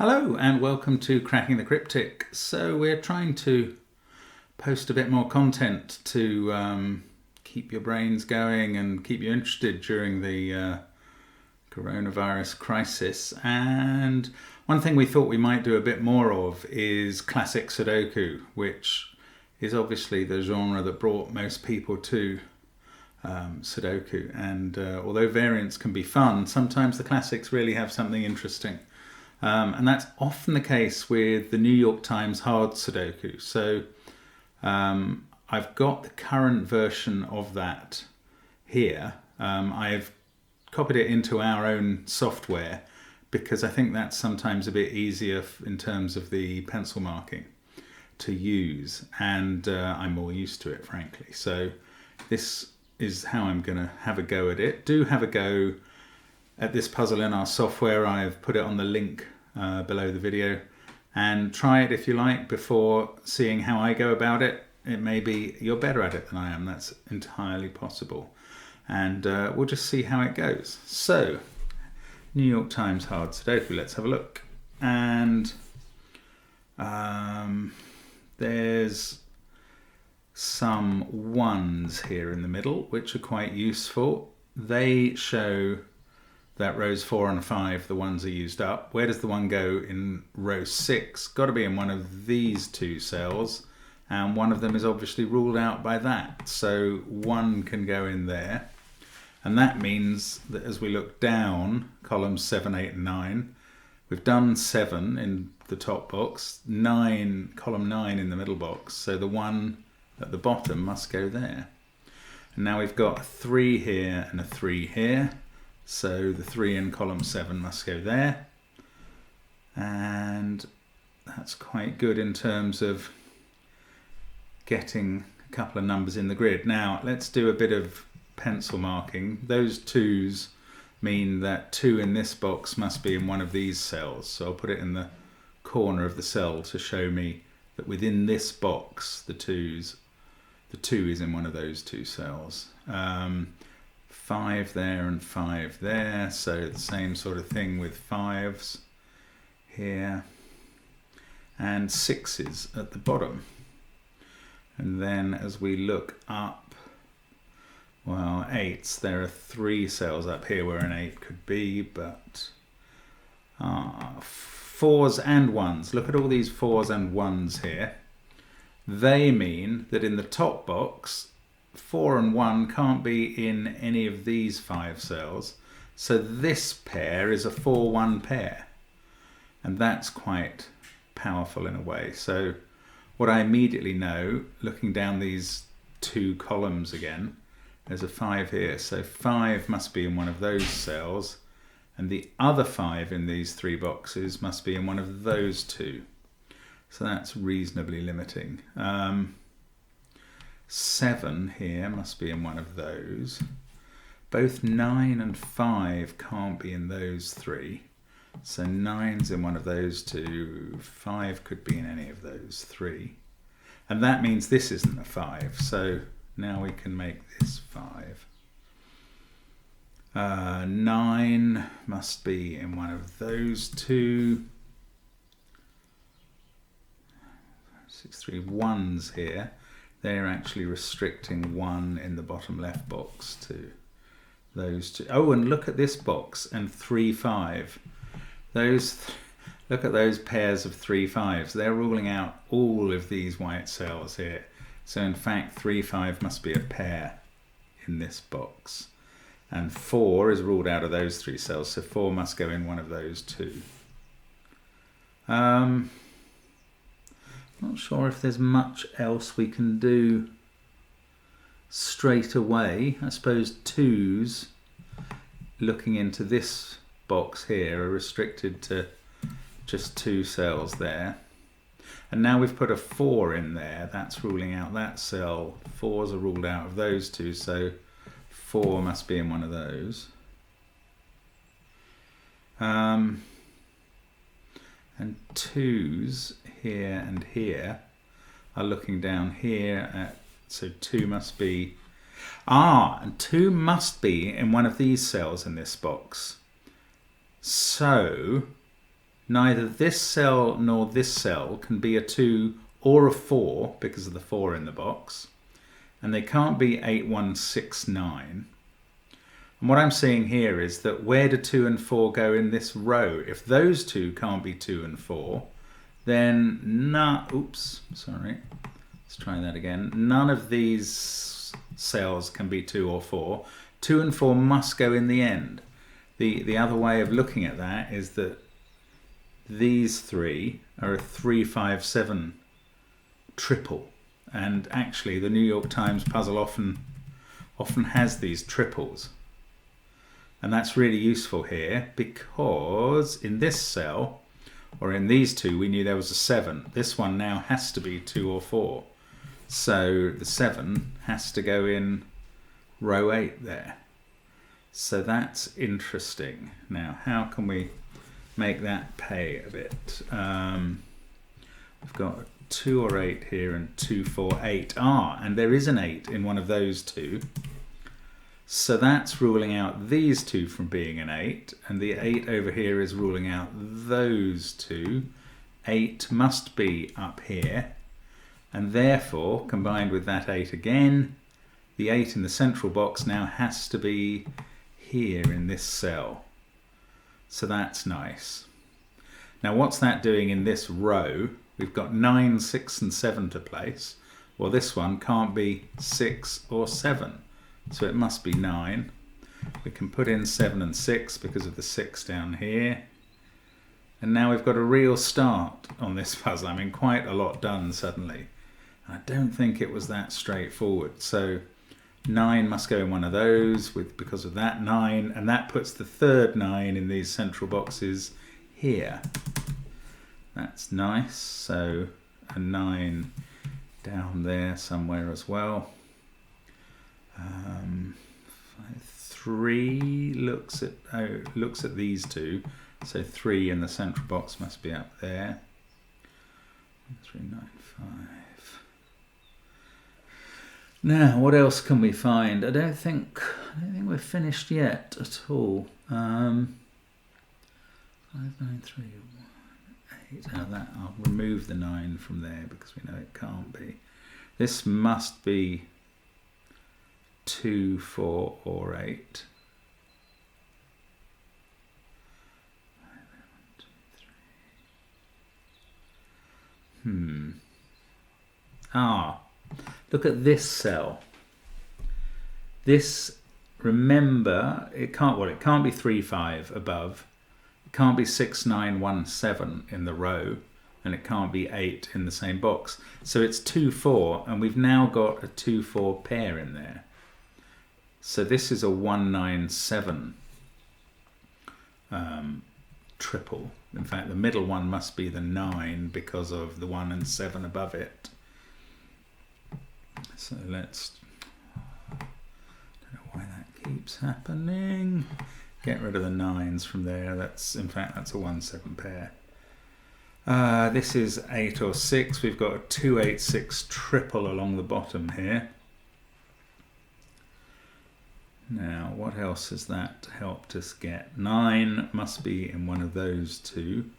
Hello and welcome to Cracking the Cryptic. So we're trying to post a bit more content to keep your brains going and keep you interested during the coronavirus crisis. And one thing we thought we might do a bit more of is classic Sudoku, which is obviously the genre that brought most people to Sudoku. And although variants can be fun, sometimes the classics really have something interesting. And that's often the case with the New York Times hard Sudoku. So I've got the current version of that here. I've copied it into our own software because I think that's sometimes a bit easier in terms of the pencil marking to use, and I'm more used to it, frankly. So this is how I'm going to have a go at it. Do have a go at this puzzle in our software. I've put it on the link below the video, and try it if you like before seeing how I go about it. It may be you're better at it than I am. That's entirely possible, and we'll just see how it goes. So New York Times hard Sudoku, let's have a look. And there's some ones here in the middle which are quite useful. They show that rows 4 and 5, the ones are used up. Where does the 1 go in row 6? Got to be in one of these two cells, and one of them is obviously ruled out by that. So 1 can go in there, and that means that as we look down, columns 7, 8 and 9, we've done 7 in the top box, 9, column 9 in the middle box, so the 1 at the bottom must go there. And now we've got a 3 here and a 3 here. So the 3 in column 7 must go there, and that's quite good in terms of getting a couple of numbers in the grid. Now let's do a bit of pencil marking. Those 2s mean that 2 in this box must be in one of these cells, so I'll put it in the corner of the cell to show me that within this box the 2 is in one of those 2 cells. 5 there and 5 there, so the same sort of thing with 5s here, and 6s at the bottom. And then as we look up, well, 8s, there are 3 cells up here where an 8 could be, but 4s and 1s, look at all these 4s and 1s here. They mean that in the top box 4 and 1 can't be in any of these 5 cells, so this pair is a 4-1 pair, and that's quite powerful in a way. So what I immediately know, looking down these 2 columns again, there's a 5 here, so 5 must be in one of those cells, and the other 5 in these 3 boxes must be in one of those 2. So that's reasonably limiting. 7 here must be in one of those. Both 9 and 5 can't be in those 3. So 9's in one of those 2. 5 could be in any of those 3. And that means this isn't a 5. So now we can make this 5. 9 must be in one of those 2. 6, 3, 1's here. They're actually restricting 1 in the bottom left box to those 2. Oh, and look at this box and 3, 5. Look at those pairs of 3, 5s. They're ruling out all of these white cells here. So in fact, 3, 5 must be a pair in this box. And 4 is ruled out of those 3 cells, so 4 must go in one of those 2. Not sure if there's much else we can do straight away. I suppose 2s, looking into this box here, are restricted to just 2 cells there. And now we've put a 4 in there, that's ruling out that cell. 4s are ruled out of those 2, so 4 must be in one of those. And 2s here and here are looking down here at, so 2 must be, and 2 must be in one of these cells in this box. So neither this cell nor this cell can be a 2 or a 4 because of the 4 in the box, and they can't be 8, 1, 6, 9. And what I'm seeing here is that where do 2 and 4 go in this row? If those two can't be 2 and 4, then oops, sorry. Let's try that again. None of these cells can be 2 or 4. 2 and 4 must go in the end. The other way of looking at that is that these three are a 3, 5, 7 triple. And actually the New York Times puzzle often has these triples. And that's really useful here because in this cell, or in these two, we knew there was a 7. This one now has to be 2 or 4. So the 7 has to go in row 8 there. So that's interesting. Now, how can we make that pay a bit? We've got a 2 or 8 here and 2, 4, 8. And there is an 8 in one of those two. So that's ruling out these two from being an 8, and the 8 over here is ruling out those two. 8 must be up here, and therefore, combined with that 8 again, the 8 in the central box now has to be here in this cell. So that's nice. Now what's that doing in this row? We've got 9, 6 and 7 to place. Well, this one can't be 6 or 7. So it must be 9. We can put in 7 and 6 because of the 6 down here. And now we've got a real start on this puzzle. I mean, quite a lot done suddenly. I don't think it was that straightforward. So 9 must go in one of those because of that 9. And that puts the third 9 in these central boxes here. That's nice. So a 9 down there somewhere as well. 3 looks at these two, so 3 in the central box must be up there. 1, 3, 9, 5. Now, what else can we find? I don't think we're finished yet at all. 5, 9, 3, 1, 8. Now that I'll remove the 9 from there because we know it can't be. This must be 2, 4 or 8. 1, 2, 3. Look at this cell. This, remember, it can't be 3, 5 above. It can't be 6, 9, 1, 7 in the row, and it can't be 8 in the same box. So it's 2, 4, and we've now got a 2, 4 pair in there. So this is a 1, 9, 7 triple. In fact, the middle one must be the 9 because of the 1 and 7 above it. So let's, I don't know why that keeps happening. Get rid of the 9s from there. In fact, that's a 1, 7 pair. This is 8 or 6. We've got a 2, 8, 6 triple along the bottom here. Now, what else has that helped us get? 9 must be in one of those two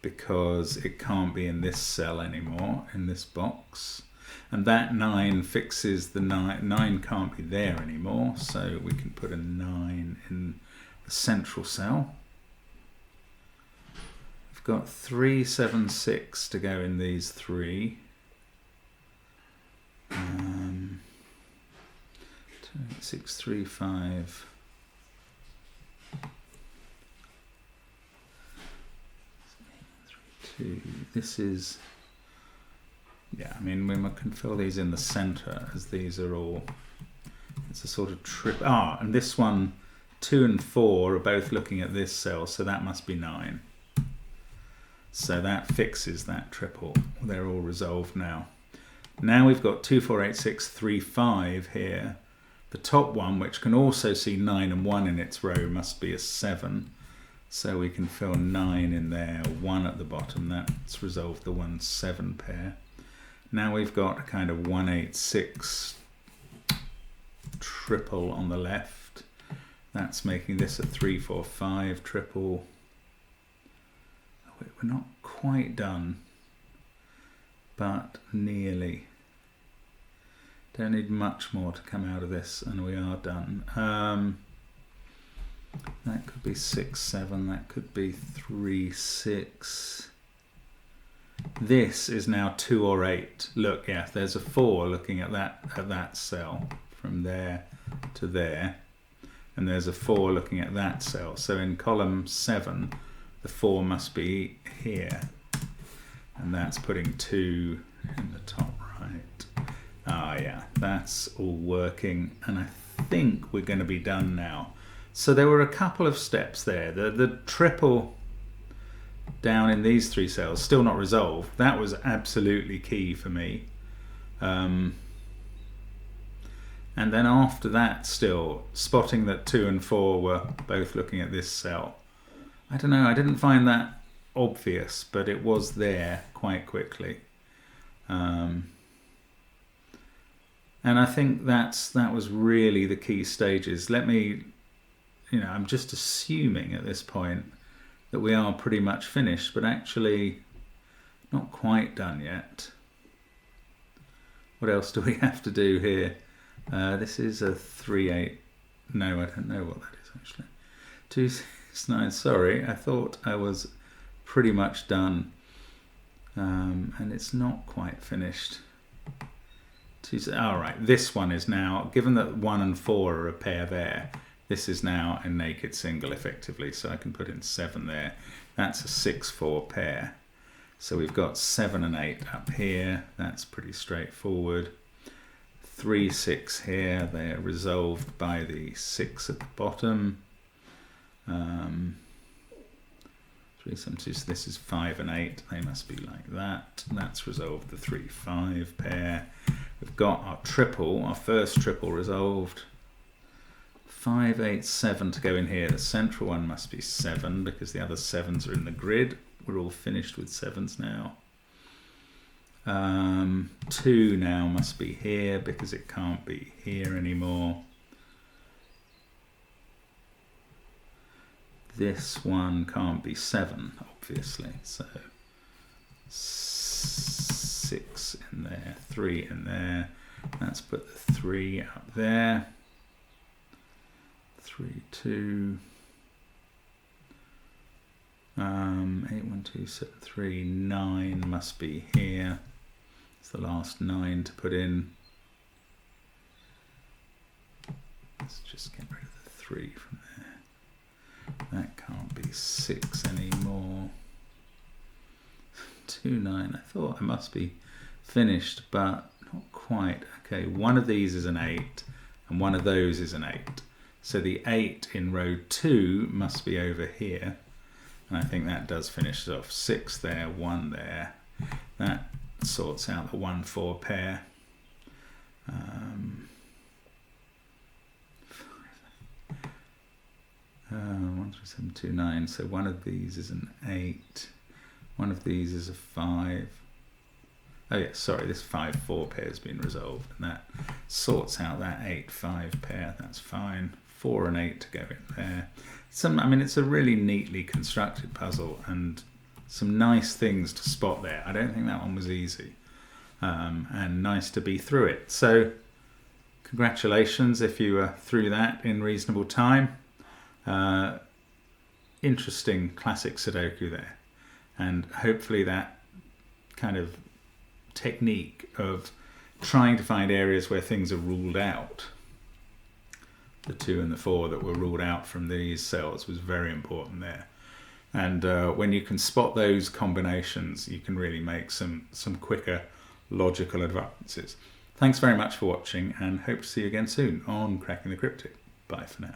because it can't be in this cell anymore, in this box. And that 9 fixes the 9. 9 can't be there anymore, so we can put a 9 in the central cell. We've got 3, 7, 6 to go in these 3. 6, 3, 5. This is, yeah, I mean, we can fill these in the center as these are all, it's a sort of trip. And this one, 2 and 4 are both looking at this cell, so that must be 9. So that fixes that triple. They're all resolved now. Now we've got 2, 4, 8, 6, 3, 5 here. The top one, which can also see 9 and 1 in its row, must be a 7. So we can fill 9 in there, 1 at the bottom. That's resolved the 1, 7 pair. Now we've got a kind of 1, 8, 6 triple on the left. That's making this a 3, 4, 5 triple. we're not quite done, but nearly. Don't need much more to come out of this, and we are done. That could be 6, 7. That could be 3, 6. This is now 2 or 8. Look, yeah, there's a 4 looking at that cell from there to there, and there's a 4 looking at that cell. So in column 7, the 4 must be here, and that's putting 2 in the top right. Ah, yeah, that's all working, and I think we're going to be done now. So there were a couple of steps there. The triple down in these 3 cells, still not resolved. That was absolutely key for me. And then after that, still spotting that 2 and 4 were both looking at this cell. I don't know, I didn't find that obvious, but it was there quite quickly. And I think that was really the key stages. Let me, I'm just assuming at this point that we are pretty much finished, but actually not quite done yet. What else do we have to do here? This is a 3/8. No, I don't know what that is actually. 2, 6, 9. Sorry, I thought I was pretty much done, and it's not quite finished. All right, this one is now, given that 1 and 4 are a pair there, this is now a naked single effectively, so I can put in 7 there. That's a 6/4 pair. So we've got 7 and 8 up here. That's pretty straightforward. 3, 6 here. They're resolved by the 6 at the bottom. 3, 7, 2. So this is 5 and 8. They must be like that. That's resolved the 3, 5 pair. We've got our triple, our first triple resolved. 5, 8, 7 to go in here. The central one must be 7 because the other 7s are in the grid. We're all finished with 7s now. 2 now must be here because it can't be here anymore. This one can't be 7, obviously. So 6 in there, 3 in there. Let's put the 3 up there. 3, 2. 8, 1, 2, 7, 3, 9 must be here. It's the last 9 to put in. Let's just get rid of the 3 from there. That can't be 6 anymore. 2, 9. I thought I must be finished, but not quite. Okay, one of these is an 8, and one of those is an 8. So the 8 in row 2 must be over here. And I think that does finish it off. 6 there, 1 there. That sorts out the 1, 4 pair. 1, 3, 7, 2, 9. So one of these is an 8. One of these is a 5. Oh yeah, sorry, this 5, 4 pair has been resolved. And that sorts out that 8, 5 pair. That's fine. 4 and 8 to go in there. It's a really neatly constructed puzzle and some nice things to spot there. I don't think that one was easy, and nice to be through it. So congratulations if you were through that in reasonable time. Interesting classic Sudoku there, and hopefully that kind of technique of trying to find areas where things are ruled out, the 2 and the 4 that were ruled out from these cells, was very important there. And when you can spot those combinations, you can really make some quicker logical advances. Thanks very much for watching, and hope to see you again soon on Cracking the Cryptic. Bye for now.